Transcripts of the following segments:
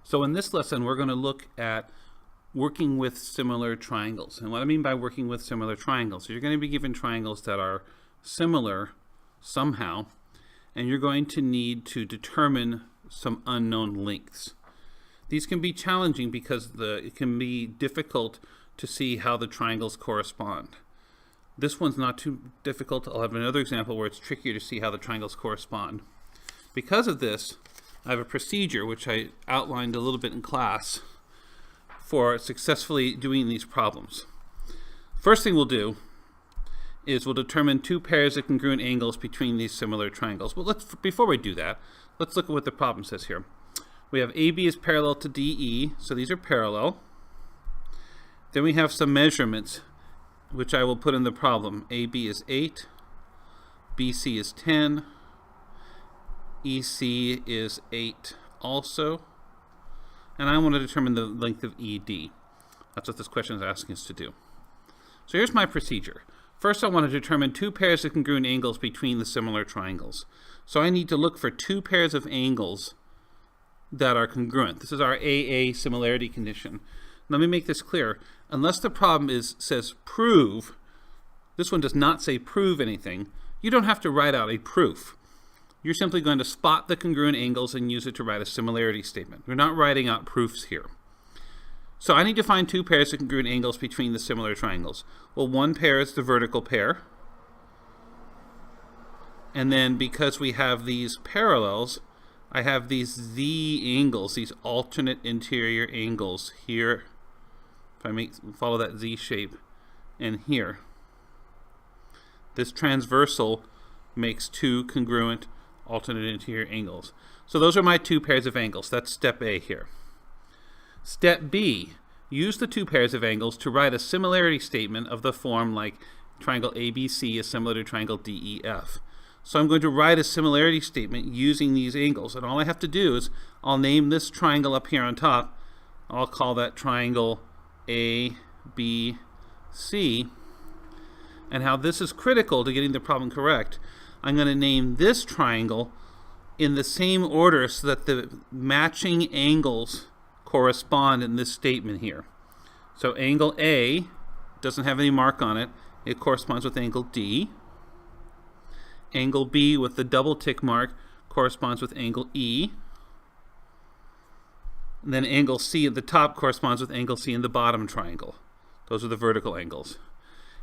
So in this lesson, we're going to look at working with similar triangles. And what I mean by working with similar triangles, you're going to be given triangles that are similar somehow, and you're going to need to determine some unknown lengths. These can be challenging because it can be difficult to see how the triangles correspond. This one's not too difficult. I'll have another example where it's trickier to see how the triangles correspond. Because of this, I have a procedure which I outlined a little bit in class for successfully doing these problems. First thing we'll do is we'll determine two pairs of congruent angles between these similar triangles. Well, before we do that, let's look at what the problem says here. We have AB is parallel to DE, so these are parallel. Then we have some measurements, which I will put in the problem. AB is 8, BC is 10, EC is 8 also, and I want to determine the length of ED. That's what this question is asking us to do. So here's my procedure. First, I want to determine two pairs of congruent angles between the similar triangles. So I need to look for two pairs of angles that are congruent. This is our AA similarity condition. Let me make this clear. Unless the problem says prove, this one does not say prove anything, you don't have to write out a proof. You're simply going to spot the congruent angles and use it to write a similarity statement. We're not writing out proofs here. So I need to find two pairs of congruent angles between the similar triangles. Well, one pair is the vertical pair. And then because we have these parallels, I have these Z angles, these alternate interior angles here. If I follow that Z shape, and here. This transversal makes two congruent alternate interior angles. So those are my two pairs of angles. That's step A here. Step B, use the two pairs of angles to write a similarity statement of the form like triangle ABC is similar to triangle DEF. So I'm going to write a similarity statement using these angles, and all I have to do is I'll name this triangle up here on top. I'll call that triangle ABC, and how this is critical to getting the problem correct. I'm going to name this triangle in the same order so that the matching angles correspond in this statement here. So angle A doesn't have any mark on it. It corresponds with angle D. Angle B with the double tick mark corresponds with angle E. And then angle C at the top corresponds with angle C in the bottom triangle. Those are the vertical angles.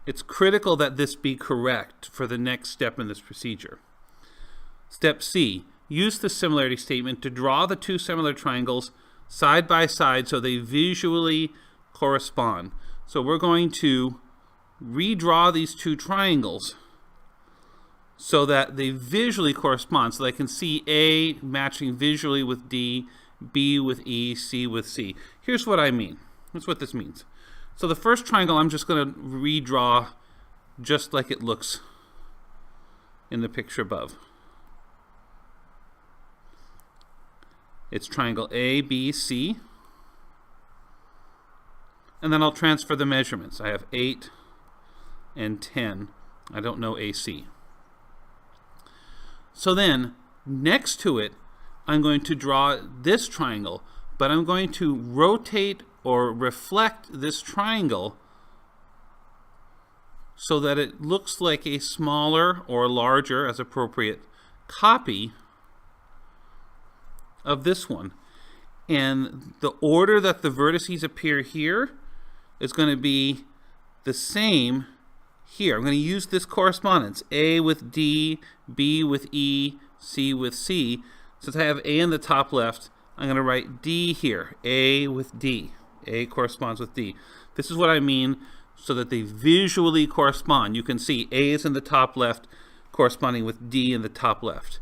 It's critical that this be correct for the next step in this procedure. Step C, use the similarity statement to draw the two similar triangles side by side so they visually correspond. So we're going to redraw these two triangles so that they visually correspond, so I can see A matching visually with D, B with E, C with C. Here's what I mean. That's what this means. So the first triangle I'm just going to redraw just like it looks in the picture above. It's triangle ABC. And then I'll transfer the measurements. I have 8 and 10. I don't know AC. So then, next to it, I'm going to draw this triangle, but I'm going to rotate or reflect this triangle so that it looks like a smaller or larger, as appropriate, copy of this one. And the order that the vertices appear here is going to be the same here. I'm going to use this correspondence, A with D, B with E, C with C. Since I have A in the top left, I'm going to write D here, A with D. A corresponds with D. This is what I mean so that they visually correspond. You can see A is in the top left corresponding with D in the top left.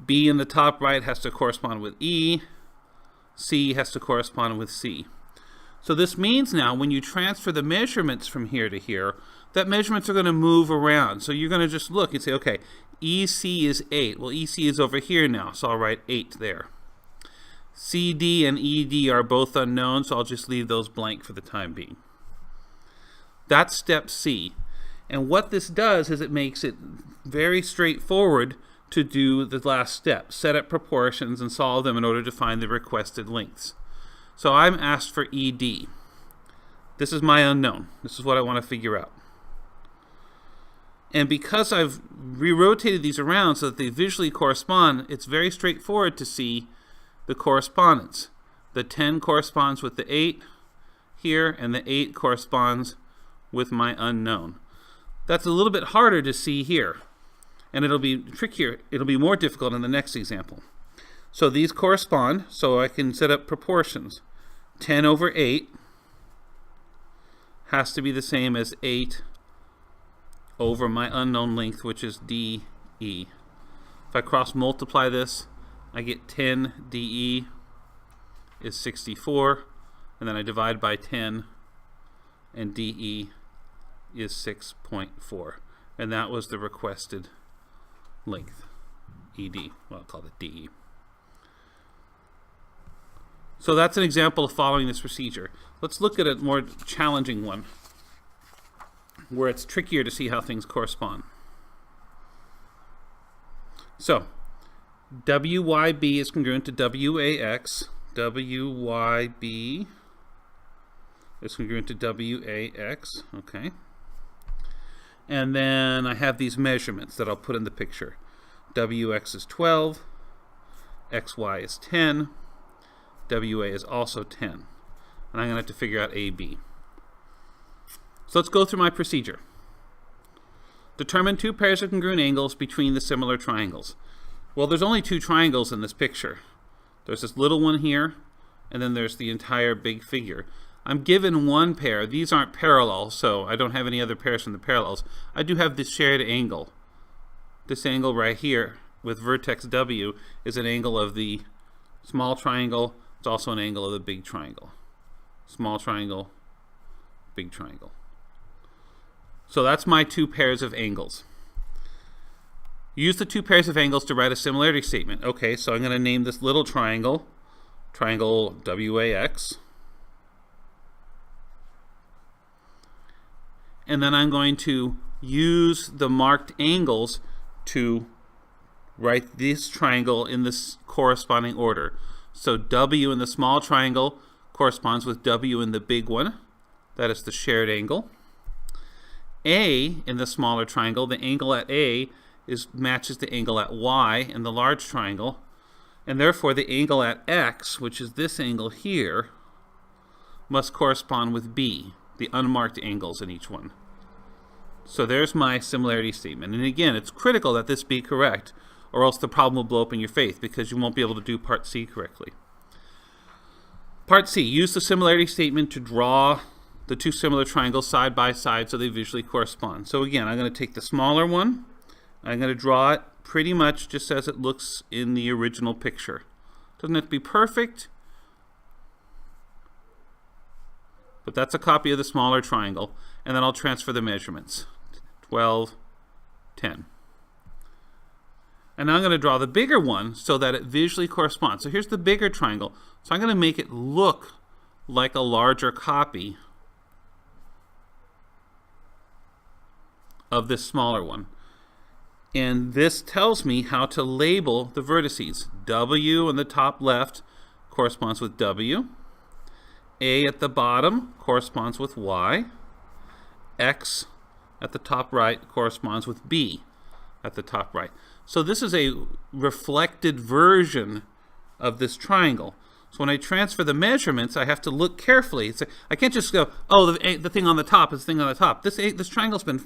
B in the top right has to correspond with E. C has to correspond with C. So this means now when you transfer the measurements from here to here, that measurements are going to move around. So you're going to just look and say, okay, EC is 8. Well, EC is over here now, so I'll write 8 there. CD and ED are both unknown, so I'll just leave those blank for the time being. That's step C. And what this does is it makes it very straightforward to do the last step, set up proportions and solve them in order to find the requested lengths. So I'm asked for ED. This is my unknown. This is what I want to figure out. And because I've re-rotated these around so that they visually correspond, it's very straightforward to see the correspondence. The 10 corresponds with the 8 here, and the 8 corresponds with my unknown. That's a little bit harder to see here, and it'll be trickier. It'll be more difficult in the next example. So these correspond, so I can set up proportions. 10 over 8 has to be the same as 8 over my unknown length, which is DE. If I cross multiply this, I get 10 DE is 64, and then I divide by 10, and DE is 6.4. And that was the requested length, ED. Well, I'll call it DE. So that's an example of following this procedure. Let's look at a more challenging one, where it's trickier to see how things correspond. So, WYB is congruent to WAX. WYB is congruent to WAX, okay. And then I have these measurements that I'll put in the picture. WX is 12, XY is 10, WA is also 10. And I'm going to have to figure out AB. So let's go through my procedure. Determine two pairs of congruent angles between the similar triangles. Well, there's only two triangles in this picture. There's this little one here, and then there's the entire big figure. I'm given one pair. These aren't parallel, so I don't have any other pairs from the parallels. I do have this shared angle. This angle right here with vertex W is an angle of the small triangle. It's also an angle of the big triangle. Small triangle, big triangle. So that's my two pairs of angles. Use the two pairs of angles to write a similarity statement. Okay, so I'm going to name this little triangle, triangle WAX. And then I'm going to use the marked angles to write this triangle in this corresponding order. So W in the small triangle corresponds with W in the big one. That is the shared angle. A in the smaller triangle, the angle at A matches the angle at Y in the large triangle, and therefore the angle at X, which is this angle here, must correspond with B, the unmarked angles in each one. So there's my similarity statement. And again, it's critical that this be correct, or else the problem will blow up in your face because you won't be able to do part C correctly. Part C, use the similarity statement to draw the two similar triangles side by side so they visually correspond. So again, I'm going to take the smaller one. I'm going to draw it pretty much just as it looks in the original picture. Doesn't have to be perfect, but that's a copy of the smaller triangle. And then I'll transfer the measurements. 12, 10. And now I'm going to draw the bigger one so that it visually corresponds. So here's the bigger triangle. So I'm going to make it look like a larger copy of this smaller one. And this tells me how to label the vertices. W in the top left corresponds with W. A at the bottom corresponds with Y. X at the top right corresponds with B at the top right. So this is a reflected version of this triangle. So when I transfer the measurements, I have to look carefully. I can't just go, oh, the thing on the top is the thing on the top. This triangle's been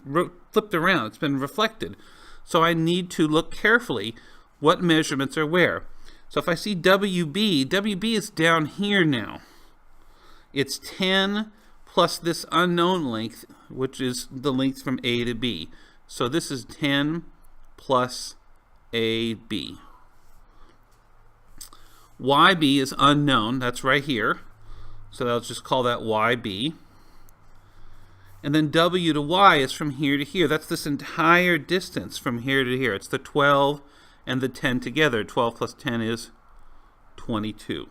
flipped around. It's been reflected. So I need to look carefully what measurements are where. So if I see WB, WB is down here now. It's 10 plus this unknown length, which is the length from A to B. So this is 10 plus AB. YB is unknown. That's right here. So I'll just call that YB. And then W to Y is from here to here. That's this entire distance from here to here. It's the 12 and the 10 together. 12 plus 10 is 22.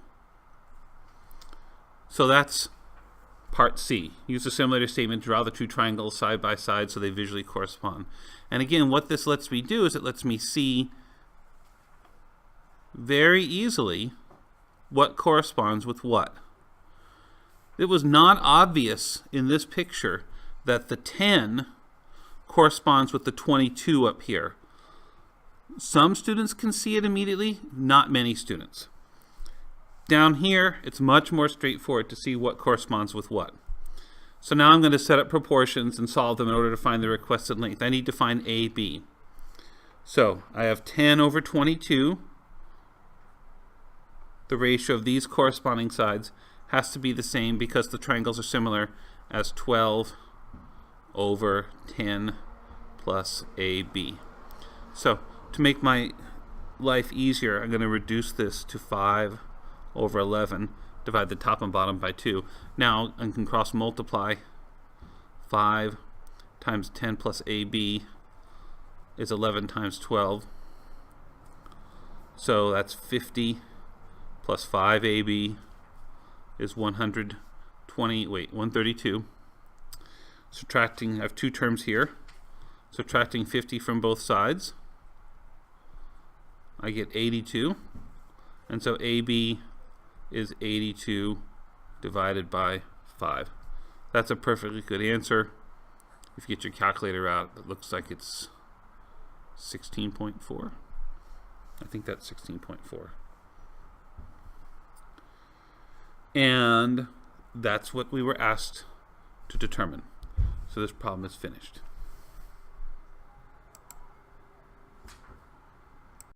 So that's part C. Use a similarity statement to draw the two triangles side by side so they visually correspond. And again, what this lets me do is it lets me see very easily what corresponds with what. It was not obvious in this picture that the 10 corresponds with the 22 up here. Some students can see it immediately, not many students. Down here, it's much more straightforward to see what corresponds with what. So now I'm going to set up proportions and solve them in order to find the requested length. I need to find AB. So I have 10 over 22. The ratio of these corresponding sides has to be the same because the triangles are similar as 12 over 10 plus AB. So to make my life easier, I'm going to reduce this to 5 over 11, divide the top and bottom by 2. Now I can cross multiply. 5 times 10 plus AB is 11 times 12. So that's 50 plus 5AB is 132. Subtracting, I have two terms here. Subtracting 50 from both sides, I get 82. And so AB is 82 divided by 5. That's a perfectly good answer. If you get your calculator out, it looks like it's 16.4. I think that's 16.4. And that's what we were asked to determine. So this problem is finished.